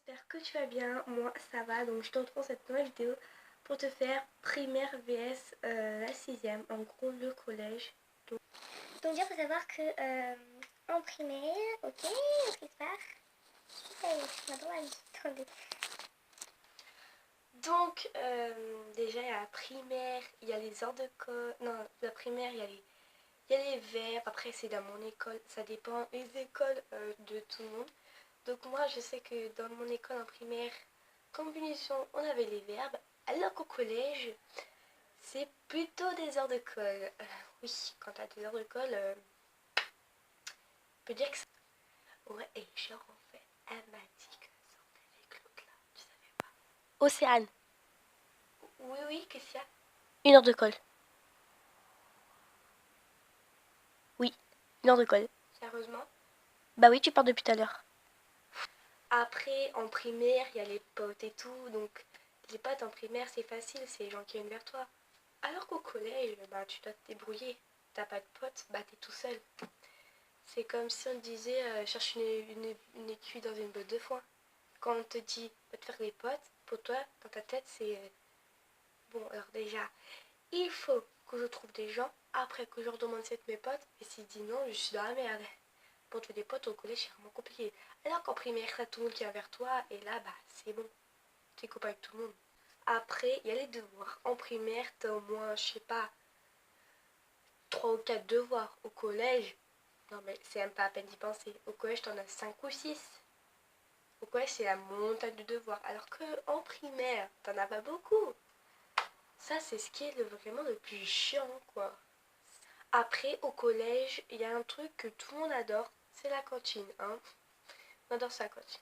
j'espère que tu vas bien, moi ça va, donc je te retrouve dans cette nouvelle vidéo pour te faire primaire vs la sixième, en gros le collège. Donc déjà faut savoir que en primaire, ok, on se part. Attendez. Donc déjà il y a la primaire, il y a les heures de colle, non la primaire il y a les verbes, après c'est dans mon école, ça dépend des écoles de tout le monde. Donc moi je sais que dans mon école en primaire, comme punition on avait les verbes, alors qu'au collège c'est plutôt des heures de colle. Oui, quand t'as des heures de colle, on peut dire que ouais, et genre en fait, elle m'a dit que ça sortait avec l'autre là, tu savais pas. Océane. Oui, qu'est-ce qu'il y a? Une heure de colle. Oui, une heure de colle. Sérieusement? Bah oui, tu parles depuis tout à l'heure. Après, en primaire, il y a les potes et tout, donc les potes en primaire, c'est facile, c'est les gens qui viennent vers toi. Alors qu'au collège, bah tu dois te débrouiller. T'as pas de potes, bah t'es tout seul. C'est comme si on te disait cherche une aiguille dans une botte de foin. Quand on te dit va te faire des potes, pour toi, dans ta tête, c'est bon, alors déjà, il faut que je trouve des gens, après que je leur demande si c'est mes potes, et s'ils disent non, je suis dans la merde. Pour trouver des potes au collège, c'est vraiment compliqué. Alors qu'en primaire, t'as tout le monde qui vient vers toi, et là, bah, c'est bon. Tu es copain avec tout le monde. Après, il y a les devoirs. En primaire, t'as au moins, je sais pas, 3 ou 4 devoirs. Au collège, non mais c'est même pas à peine d'y penser. Au collège, t'en as 5 ou 6. Au collège, c'est la montagne de devoirs. Alors que en primaire, t'en as pas beaucoup. Ça, c'est ce qui est vraiment le plus chiant, quoi. Après, au collège, il y a un truc que tout le monde adore, c'est la cantine, hein. On adore sa cantine.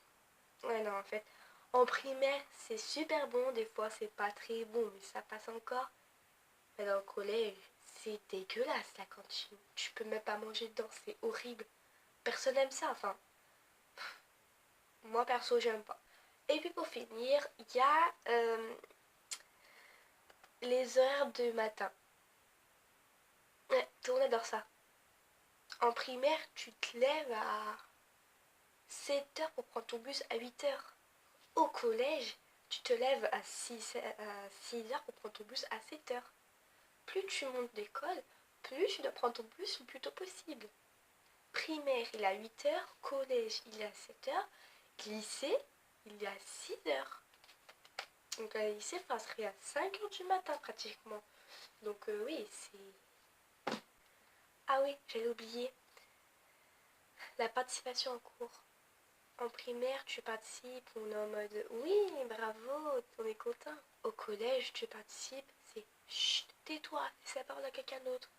Ouais, non, en fait, en primaire, c'est super bon, des fois, c'est pas très bon, mais ça passe encore. Mais dans le collège, c'est dégueulasse, la cantine. Tu peux même pas manger dedans, c'est horrible. Personne n'aime ça, enfin. Moi, perso, j'aime pas. Et puis, pour finir, il y a les heures de matin. Ouais, tout le monde adore ça. En primaire, tu te lèves à 7h pour prendre ton bus à 8h. Au collège, tu te lèves à 6h pour prendre ton bus à 7h. Plus tu montes d'école, plus tu dois prendre ton bus le plus tôt possible. Primaire, il est à 8h, collège, il est à 7h, lycée, il est à 6h. Donc à lycée, il serait à 5h du matin pratiquement. Donc oui, c'est... Ah oui, j'allais oublier. La participation en cours. En primaire, tu participes, on est en mode oui, bravo, on est content. Au collège, tu participes, c'est chut, tais-toi, laisse la parole à quelqu'un d'autre.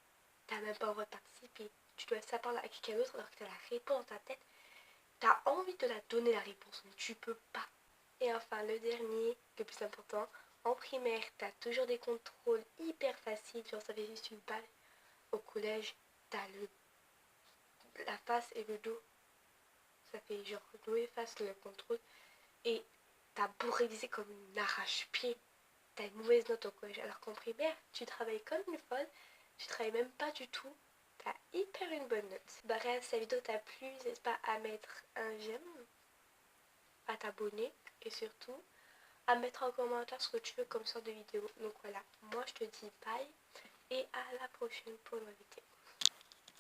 T'as même pas le droit de participer. Tu dois laisser la parole à quelqu'un d'autre alors que t'as la réponse dans ta tête. T'as envie de la donner la réponse, mais tu peux pas. Et enfin, le dernier, le plus important, en primaire, t'as toujours des contrôles hyper faciles, genre ça fait juste une balle. Au collège, t'as la face et le dos. Ça fait genre dos et face le contrôle. Et t'as beau réviser comme une arrache-pied, t'as une mauvaise note au collège. Alors qu'en primaire, tu travailles comme une folle, tu travailles même pas du tout, t'as hyper une bonne note. Bref, si la vidéo t'a plu, n'hésite pas à mettre un j'aime, à t'abonner et surtout à mettre en commentaire ce que tu veux comme sorte de vidéo. Donc voilà, moi je te dis bye et à la prochaine pour une nouvelle vidéo.